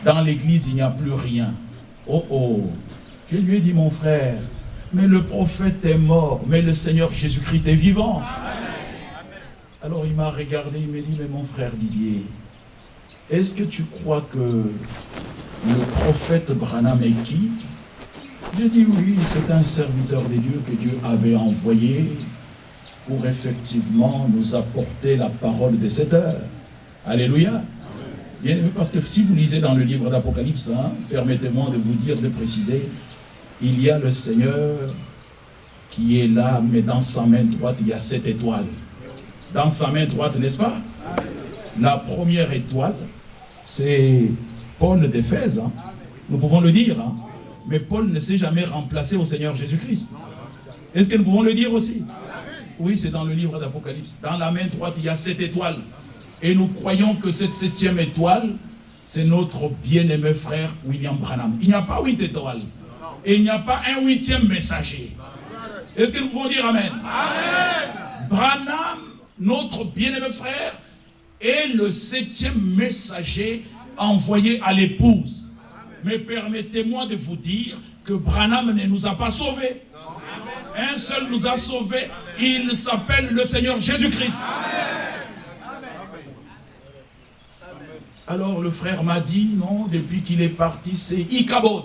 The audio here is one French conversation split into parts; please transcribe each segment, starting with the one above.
dans l'église, il n'y a plus rien. Oh oh, je lui ai dit, mon frère, mais le prophète est mort, mais le Seigneur Jésus-Christ est vivant. Alors il m'a regardé, il m'a dit, mais mon frère Didier, est-ce que tu crois que le prophète Branham est qui? J'ai dit oui, c'est un serviteur de Dieu que Dieu avait envoyé pour effectivement nous apporter la parole de cette heure. Alléluia. Bien aimé, parce que si vous lisez dans le livre d'Apocalypse, permettez-moi de vous dire, de préciser, il y a le Seigneur qui est là, mais dans sa main droite, il y a 7 étoiles. Dans sa main droite, n'est-ce pas? La première étoile, c'est Paul d'Éphèse. Nous pouvons le dire. Mais Paul ne s'est jamais remplacé au Seigneur Jésus-Christ. Est-ce que nous pouvons le dire aussi? Oui, c'est dans le livre d'Apocalypse. Dans la main droite, il y a 7 étoiles. Et nous croyons que cette 7e étoile, c'est notre bien-aimé frère William Branham. Il n'y a pas 8 étoiles. Et il n'y a pas un 8e messager. Est-ce que nous pouvons dire Amen? Amen. Branham, notre bien-aimé frère, est le 7e messager envoyé à l'épouse. Mais permettez-moi de vous dire que Branham ne nous a pas sauvés. Un seul nous a sauvés. Il s'appelle le Seigneur Jésus-Christ. Alors le frère m'a dit, non, depuis qu'il est parti, c'est Ichabod.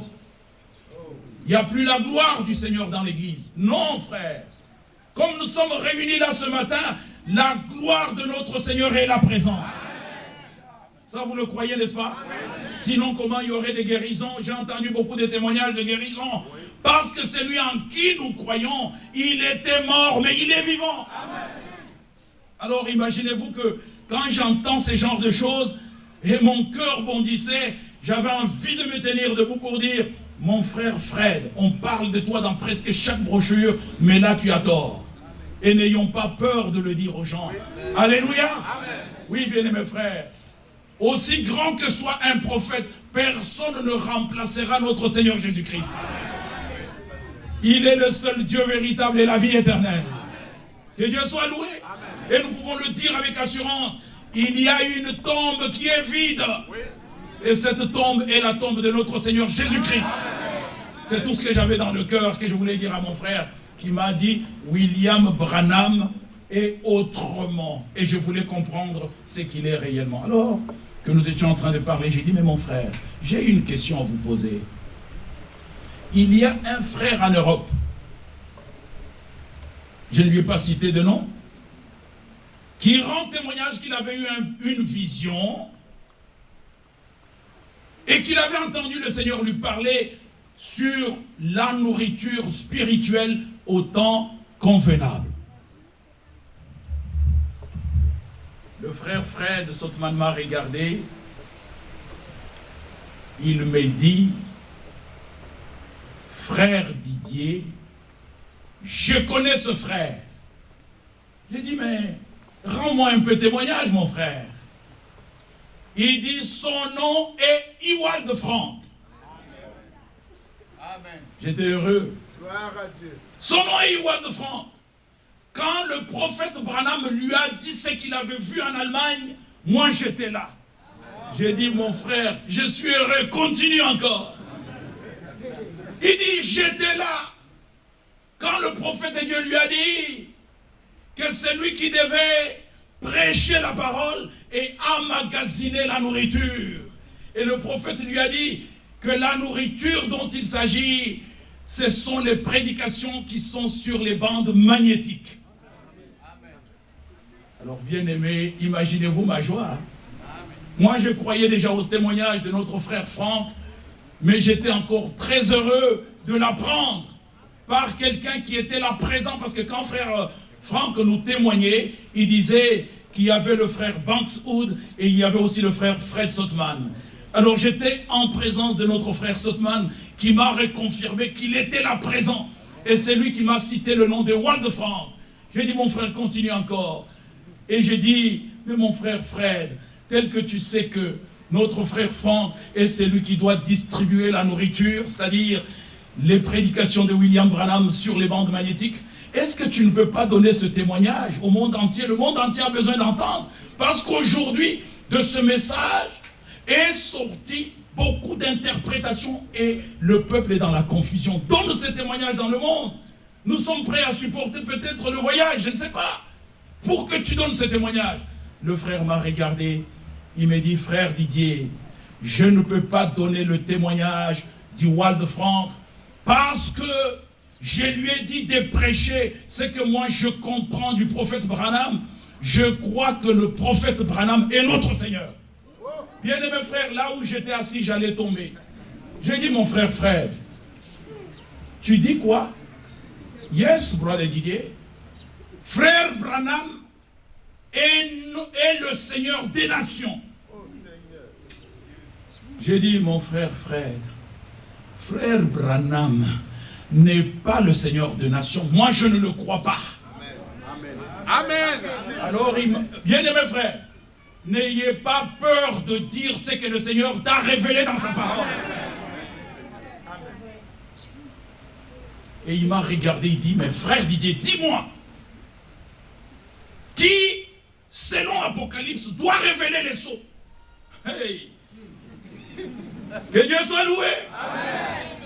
Il n'y a plus la gloire du Seigneur dans l'église. Non, frère. Comme nous sommes réunis là ce matin, la gloire de notre Seigneur est là présente. Ça, vous le croyez, n'est-ce pas? Sinon, comment il y aurait des guérisons? J'ai entendu beaucoup de témoignages de guérisons. Parce que c'est lui en qui nous croyons. Il était mort, mais il est vivant. Alors, imaginez-vous que quand j'entends ce genre de choses, et mon cœur bondissait, j'avais envie de me tenir debout pour dire, mon frère Fred, on parle de toi dans presque chaque brochure, mais là, tu as tort. Et n'ayons pas peur de le dire aux gens. Alléluia. Oui, bien-aimés frères. Aussi grand que soit un prophète, personne ne remplacera notre Seigneur Jésus-Christ. Il est le seul Dieu véritable et la vie éternelle. Que Dieu soit loué. Et nous pouvons le dire avec assurance. Il y a une tombe qui est vide. Et cette tombe est la tombe de notre Seigneur Jésus-Christ. C'est tout ce que j'avais dans le cœur, que je voulais dire à mon frère, qui m'a dit, William Branham est autrement. Et je voulais comprendre ce qu'il est réellement. Alors que nous étions en train de parler, j'ai dit, mais mon frère, j'ai une question à vous poser. Il y a un frère en Europe, je ne lui ai pas cité de nom, qui rend témoignage qu'il avait eu une vision et qu'il avait entendu le Seigneur lui parler sur la nourriture spirituelle au temps convenable. Le frère Fred Sotman m'a regardé, il me dit, frère Didier, je connais ce frère. J'ai dit, mais rends-moi un peu témoignage, mon frère. Il dit, son nom est Ewald Frank. Amen. J'étais heureux. Gloire à Dieu. Son nom est Ewald Frank. Quand le prophète Branham lui a dit ce qu'il avait vu en Allemagne, moi j'étais là. J'ai dit, mon frère, je suis heureux, continue encore. Il dit, j'étais là. Quand le prophète de Dieu lui a dit que c'est lui qui devait prêcher la parole et emmagasiner la nourriture. Et le prophète lui a dit que la nourriture dont il s'agit, ce sont les prédications qui sont sur les bandes magnétiques. Alors bien aimé, imaginez-vous ma joie. Moi je croyais déjà au témoignage de notre frère Franck, mais j'étais encore très heureux de l'apprendre par quelqu'un qui était là présent, parce que quand frère Franck nous témoignait, il disait qu'il y avait le frère Banks Hood et il y avait aussi le frère Fred Sotman. Alors j'étais en présence de notre frère Sotman qui m'a reconfirmé qu'il était là présent. Et c'est lui qui m'a cité le nom de Ewald Frank. J'ai dit, mon frère, continue encore. Et j'ai dit, mais mon frère Fred, tel que tu sais que notre frère Frank est celui qui doit distribuer la nourriture, c'est-à-dire les prédications de William Branham sur les bandes magnétiques, est-ce que tu ne peux pas donner ce témoignage au monde entier? Le monde entier a besoin d'entendre. Parce qu'aujourd'hui, de ce message est sorti beaucoup d'interprétation et le peuple est dans la confusion. Donne ce témoignage dans le monde. Nous sommes prêts à supporter peut-être le voyage, je ne sais pas, pour que tu donnes ce témoignage. Le frère m'a regardé, il m'a dit, frère Didier, je ne peux pas donner le témoignage du Walde Frank parce que je lui ai dit de prêcher ce que moi je comprends du prophète Branham. Je crois que le prophète Branham est notre Seigneur. Bien-aimé frère, là où j'étais assis, j'allais tomber. J'ai dit, mon frère Fred, tu dis quoi? Yes, brother Didier. Frère Branham est le Seigneur des nations. J'ai dit, mon frère Fred, frère Branham n'est pas le Seigneur des nations. Moi, je ne le crois pas. Amen. Alors, bien-aimé frère, n'ayez pas peur de dire ce que le Seigneur t'a révélé dans sa parole. Et il m'a regardé, il dit, mais frère Didier, dis-moi, qui, selon Apocalypse, doit révéler les sceaux? Hey. Que Dieu soit loué. Amen.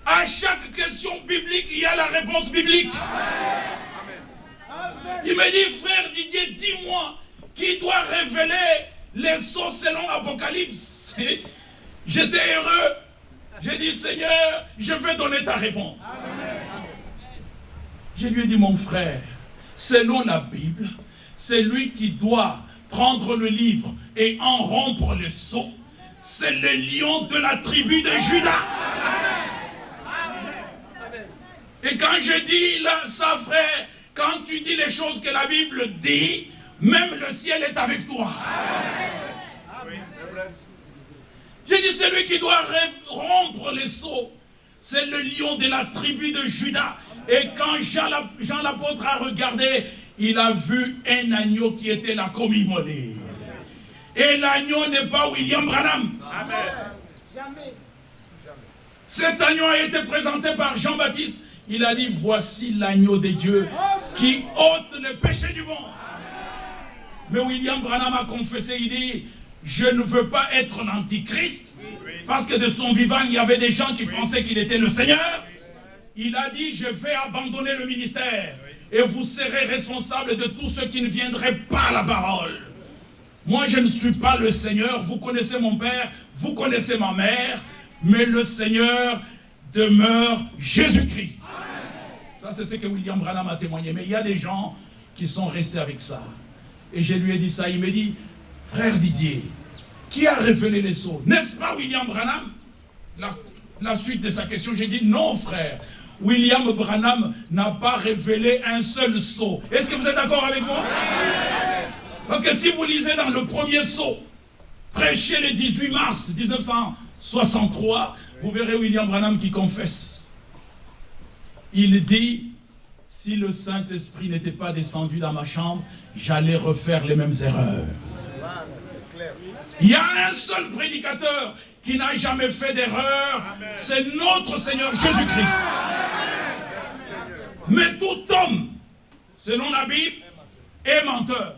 À chaque question biblique, il y a la réponse biblique. Amen. Il me dit, frère Didier, dis-moi, qui doit révéler les sceaux selon Apocalypse? J'étais heureux. J'ai dit, Seigneur, je vais donner ta réponse. Amen. Je lui ai dit, mon frère, selon la Bible, c'est lui qui doit prendre le livre et en rompre le sceau. C'est le lion de la tribu de Juda. Amen. Et quand je dis là, ça frère, quand tu dis les choses que la Bible dit, même le ciel est avec toi. Amen. J'ai dit, c'est lui qui doit rompre les sceaux. C'est le lion de la tribu de Juda. Et quand Jean l'apôtre a regardé, il a vu un agneau qui était là comme immolé. Et l'agneau n'est pas William Branham. Amen. Jamais. Cet agneau a été présenté par Jean-Baptiste. Il a dit, voici l'agneau de Dieu qui ôte le péché du monde. Mais William Branham a confessé, il dit, je ne veux pas être l'antichrist. Parce que de son vivant, il y avait des gens qui pensaient qu'il était le Seigneur. Il a dit, je vais abandonner le ministère. Et vous serez responsable de tous ceux qui ne viendraient pas à la parole. Moi, je ne suis pas le Seigneur. Vous connaissez mon père, vous connaissez ma mère. Mais le Seigneur demeure Jésus-Christ. Ça, c'est ce que William Branham a témoigné. Mais il y a des gens qui sont restés avec ça. Et je lui ai dit ça. Il me dit, frère Didier, qui a révélé les sceaux? N'est-ce pas William Branham? La suite de sa question, j'ai dit, non frère. William Branham n'a pas révélé un seul sceau. Est-ce que vous êtes d'accord avec moi? Parce que si vous lisez dans le premier sceau, prêché le 18 mars 1963, vous verrez William Branham qui confesse. Il dit, si le Saint-Esprit n'était pas descendu dans ma chambre, j'allais refaire les mêmes erreurs. Il y a un seul prédicateur qui n'a jamais fait d'erreur, c'est notre Seigneur Jésus-Christ. Mais tout homme, selon la Bible, est menteur.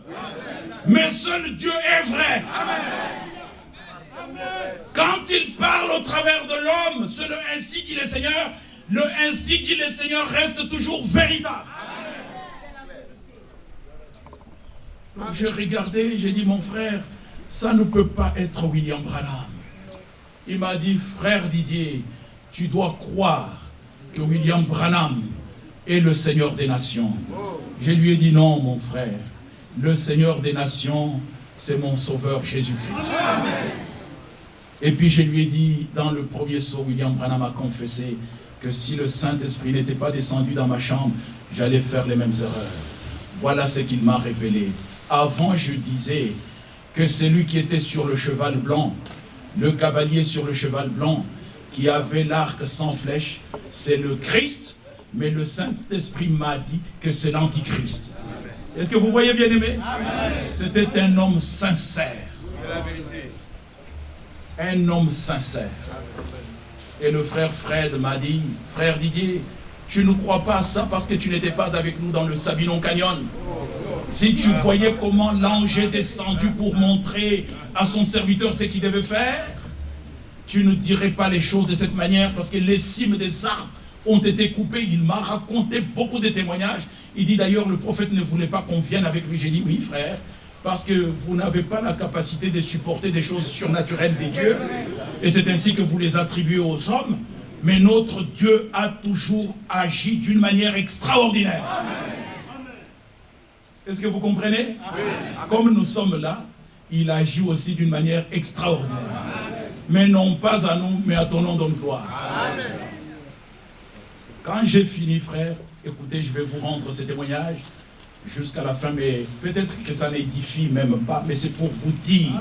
Mais seul Dieu est vrai. Quand il parle au travers de l'homme, c'est le ainsi dit le Seigneur, le ainsi dit le Seigneur reste toujours véritable. Donc j'ai regardé, j'ai dit, mon frère, ça ne peut pas être William Branham. Il m'a dit, frère Didier, tu dois croire que William Branham est le Seigneur des nations. Je lui ai dit, non, mon frère, le Seigneur des nations, c'est mon Sauveur Jésus-Christ. Et puis je lui ai dit, dans le premier sceau, William Branham a confessé que si le Saint-Esprit n'était pas descendu dans ma chambre, j'allais faire les mêmes erreurs. Voilà ce qu'il m'a révélé. Avant, je disais que celui qui était sur le cheval blanc, le cavalier sur le cheval blanc, qui avait l'arc sans flèche, c'est le Christ, mais le Saint-Esprit m'a dit que c'est l'Antichrist. Est-ce que vous voyez, bien-aimé? C'était un homme sincère. Un homme sincère. Et le frère Fred m'a dit, frère Didier, tu ne crois pas à ça parce que tu n'étais pas avec nous dans le Sabinon Canyon. Si tu voyais comment l'ange est descendu pour montrer à son serviteur ce qu'il devait faire, tu ne dirais pas les choses de cette manière parce que les cimes des arbres ont été coupées. Il m'a raconté beaucoup de témoignages. Il dit d'ailleurs, le prophète ne voulait pas qu'on vienne avec lui. J'ai dit, oui frère, parce que vous n'avez pas la capacité de supporter des choses surnaturelles des dieux. Et c'est ainsi que vous les attribuez aux hommes. Mais notre Dieu a toujours agi d'une manière extraordinaire. Est-ce que vous comprenez? Comme nous sommes là, il agit aussi d'une manière extraordinaire. Mais non pas à nous, mais à ton nom de gloire. Quand j'ai fini, frère, écoutez, je vais vous rendre ces témoignages jusqu'à la fin, mais peut-être que ça n'édifie même pas, mais c'est pour vous dire,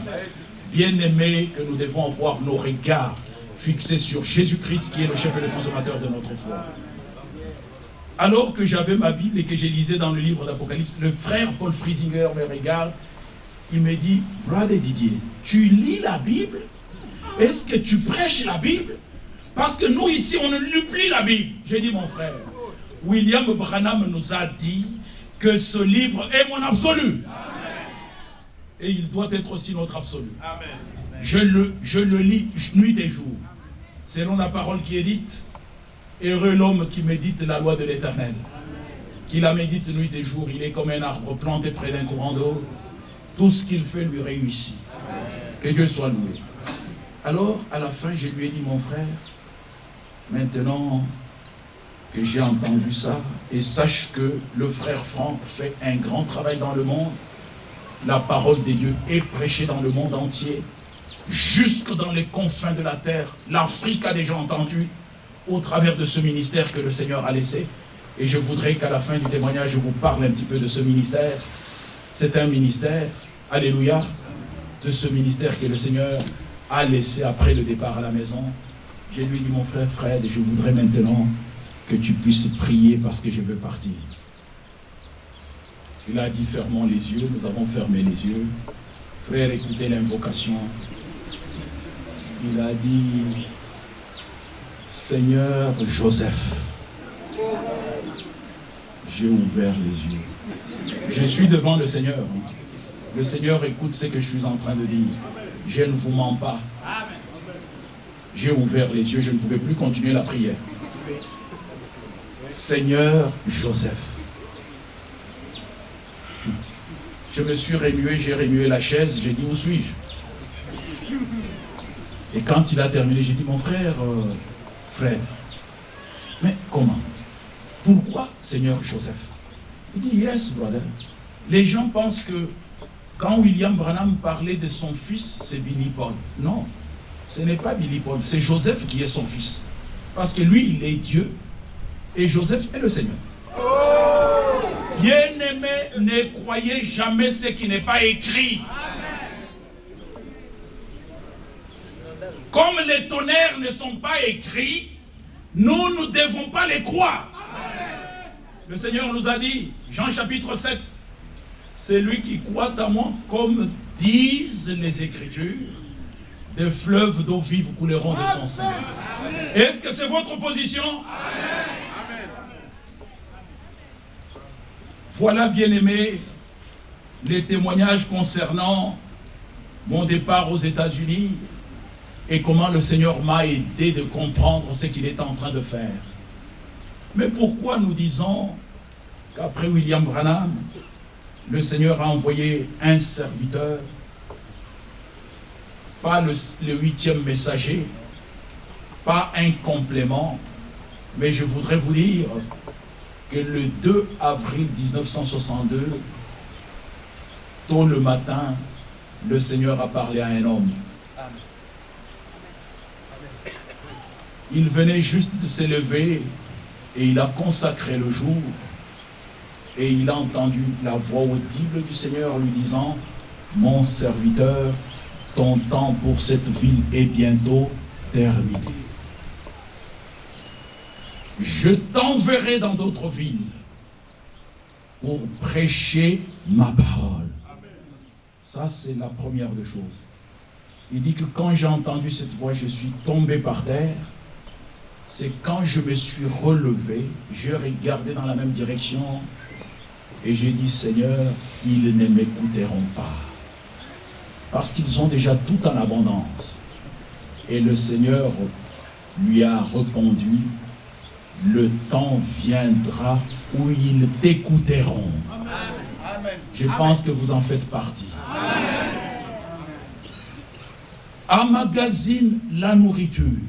bien-aimés, que nous devons avoir nos regards fixés sur Jésus-Christ, qui est le chef et le consommateur de notre foi. Alors que j'avais ma Bible et que je lisais dans le livre d'Apocalypse, le frère Paul Friesinger me regarde, il me dit, Brother Didier, tu lis la Bible? Est-ce que tu prêches la Bible? Parce que nous ici, on ne lit plus la Bible. J'ai dit, mon frère, William Branham nous a dit que ce livre est mon absolu. Amen. Et il doit être aussi notre absolu. Amen. Je le lis nuit et jour. Selon la parole qui est dite, heureux l'homme qui médite la loi de l'Éternel. Qui la médite nuit et jour, il est comme un arbre planté près d'un courant d'eau. Tout ce qu'il fait lui réussit. Que Dieu soit loué. Alors, à la fin, je lui ai dit, mon frère, maintenant que j'ai entendu ça, et sache que le frère Franck fait un grand travail dans le monde, la parole de Dieu est prêchée dans le monde entier, jusque dans les confins de la terre. L'Afrique a déjà entendu au travers de ce ministère que le Seigneur a laissé. Et je voudrais qu'à la fin du témoignage, je vous parle un petit peu de ce ministère. C'est un ministère, alléluia, de ce ministère que le Seigneur a laissé après le départ à la maison. Je lui ai dit, mon frère Fred, je voudrais maintenant que tu puisses prier parce que je veux partir. Il a dit, fermons les yeux. Nous avons fermé les yeux. Frère, écoutez l'invocation. Il a dit, Seigneur Joseph, j'ai ouvert les yeux. Je suis devant le Seigneur. Le Seigneur écoute ce que je suis en train de dire. Je ne vous mens pas. J'ai ouvert les yeux, je ne pouvais plus continuer la prière. Seigneur Joseph. Je me suis remué, j'ai remué la chaise, j'ai dit, où suis-je? Et quand il a terminé, j'ai dit, mon frère, Fred, mais comment? Pourquoi Seigneur Joseph? Il dit, yes, brother. Les gens pensent que quand William Branham parlait de son fils, c'est Billy Paul. Non, ce n'est pas Billy Paul, c'est Joseph qui est son fils. Parce que lui, il est Dieu, et Joseph est le Seigneur. Bien-aimés, ne croyez jamais ce qui n'est pas écrit. Comme les tonnerres ne sont pas écrits, nous ne devons pas les croire. Le Seigneur nous a dit, Jean chapitre 7, c'est lui qui croit à moi, comme disent les Écritures, des fleuves d'eau vive couleront de son sein. Est-ce que c'est votre position? Amen. Voilà, bien-aimés, les témoignages concernant mon départ aux États-Unis et comment le Seigneur m'a aidé de comprendre ce qu'il est en train de faire. Mais pourquoi nous disons qu'après William Branham, le Seigneur a envoyé un serviteur, pas le 8e messager, pas un complément, mais je voudrais vous dire que le 2 avril 1962, tôt le matin, le Seigneur a parlé à un homme. Il venait juste de s'élever et il a consacré le jour. Et il a entendu la voix audible du Seigneur lui disant, mon serviteur, ton temps pour cette ville est bientôt terminé. Je t'enverrai dans d'autres villes pour prêcher ma parole. Ça, c'est la première des choses. Il dit que quand j'ai entendu cette voix, je suis tombé par terre. C'est quand je me suis relevé, j'ai regardé dans la même direction et j'ai dit, Seigneur, ils ne m'écouteront pas. Parce qu'ils ont déjà tout en abondance. Et le Seigneur lui a répondu, le temps viendra où ils t'écouteront. Je pense que vous en faites partie. Emmagasine la nourriture,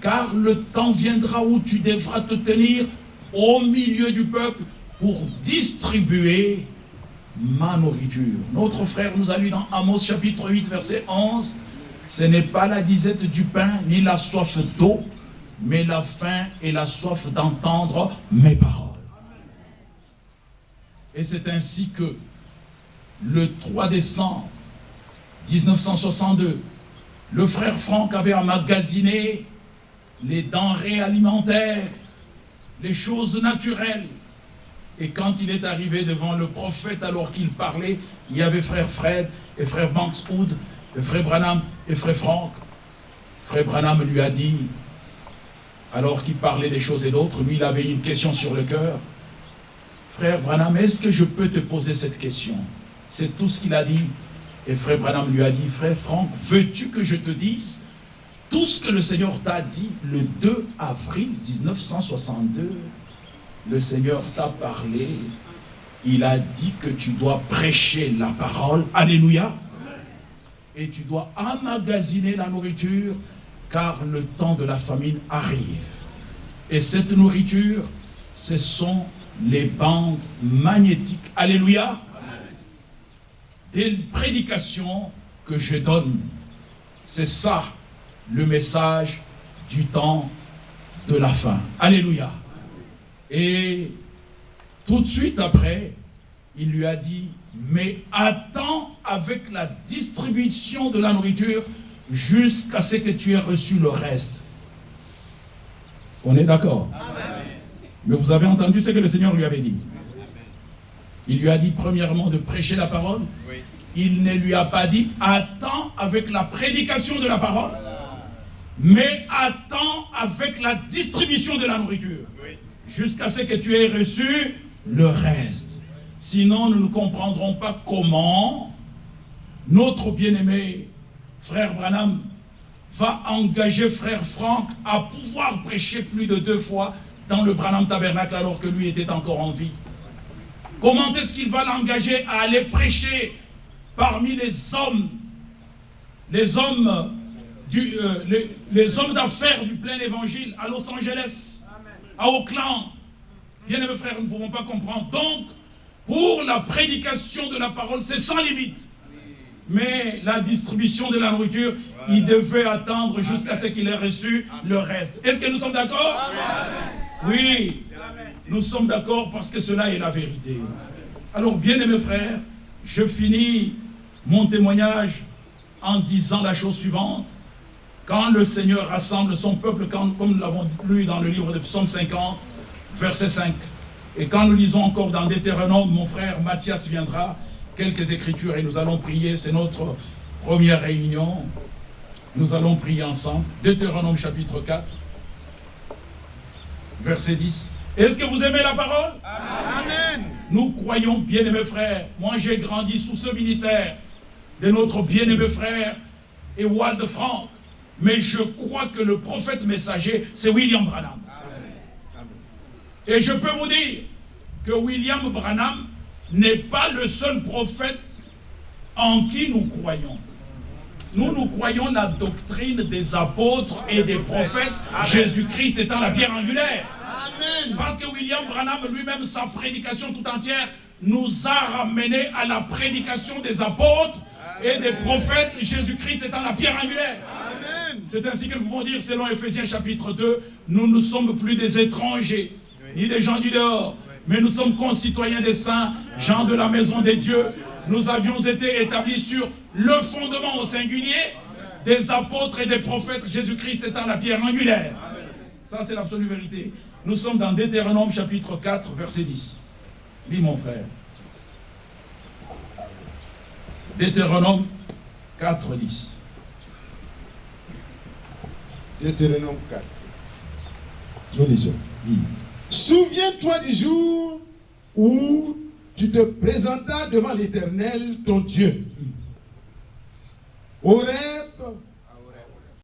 car le temps viendra où tu devras te tenir au milieu du peuple pour distribuer ma nourriture. Notre frère nous a lu dans Amos chapitre 8 verset 11, ce n'est pas la disette du pain ni la soif d'eau, mais la faim et la soif d'entendre mes paroles. Et c'est ainsi que le 3 décembre 1962, le frère Franck avait emmagasiné les denrées alimentaires, les choses naturelles. Et quand il est arrivé devant le prophète, alors qu'il parlait, il y avait frère Fred et frère Bankswood, et frère Branham et frère Franck. Frère Branham lui a dit, alors qu'il parlait des choses et d'autres, lui il avait une question sur le cœur. Frère Branham, est-ce que je peux te poser cette question? C'est tout ce qu'il a dit. Et frère Branham lui a dit, frère Franck, veux-tu que je te dise tout ce que le Seigneur t'a dit le 2 avril 1962? Le Seigneur t'a parlé, il a dit que tu dois prêcher la parole, alléluia, et tu dois emmagasiner la nourriture, car le temps de la famine arrive. Et cette nourriture, ce sont les bandes magnétiques, alléluia, des prédications que je donne. C'est ça, le message du temps de la fin, alléluia. Et tout de suite après, il lui a dit, mais attends avec la distribution de la nourriture jusqu'à ce que tu aies reçu le reste. On est d'accord? Mais vous avez entendu ce que le Seigneur lui avait dit. Il lui a dit premièrement de prêcher la parole. Oui. Il ne lui a pas dit, attends avec la prédication de la parole, mais attends avec la distribution de la nourriture. Oui. Jusqu'à ce que tu aies reçu le reste. Sinon, nous ne comprendrons pas comment notre bien-aimé frère Branham va engager frère Franck à pouvoir prêcher plus de 2 fois dans le Branham Tabernacle alors que lui était encore en vie. Comment est-ce qu'il va l'engager à aller prêcher parmi les hommes d'affaires du plein évangile à Los Angeles, à Oakland? Bien aimés frères, nous ne pouvons pas comprendre. Donc, pour la prédication de la parole, c'est sans limite. Mais la distribution de la nourriture, il devait attendre jusqu'à ce qu'il ait reçu le reste. Est-ce que nous sommes d'accord? Oui, nous sommes d'accord parce que cela est la vérité. Alors, bien aimés frères, je finis mon témoignage en disant la chose suivante. Quand le Seigneur rassemble son peuple, comme nous l'avons lu dans le livre de Psaume 50, verset 5, et quand nous lisons encore dans Deutéronome, mon frère Mathias viendra, quelques écritures et nous allons prier, c'est notre première réunion. Nous allons prier ensemble. Deutéronome chapitre 4, verset 10. Est-ce que vous aimez la parole? Amen. Nous croyons, bien-aimés frères, moi j'ai grandi sous ce ministère de notre bien-aimé frère Ewald Franck, mais je crois que le prophète messager, c'est William Branham. Amen. Et je peux vous dire que William Branham n'est pas le seul prophète en qui nous croyons. Nous croyons la doctrine des apôtres et des prophètes, Jésus-Christ étant la pierre angulaire. Amen. Parce que William Branham lui-même, sa prédication tout entière, nous a ramené à la prédication des apôtres et des prophètes, Jésus-Christ étant la pierre angulaire. C'est ainsi que nous pouvons dire, selon Ephésiens chapitre 2, nous ne sommes plus des étrangers, ni des gens du dehors, mais nous sommes concitoyens des saints, gens de la maison des dieux. Nous avions été établis sur le fondement au singulier des apôtres et des prophètes, Jésus-Christ étant la pierre angulaire. Ça, c'est l'absolue vérité. Nous sommes dans Deutéronome chapitre 4, verset 10. Lis, mon frère. Deutéronome 4, 10. Deutéronome 4. Nous lisons. Souviens-toi du jour où tu te présentas devant l'Éternel, ton Dieu. Horeb,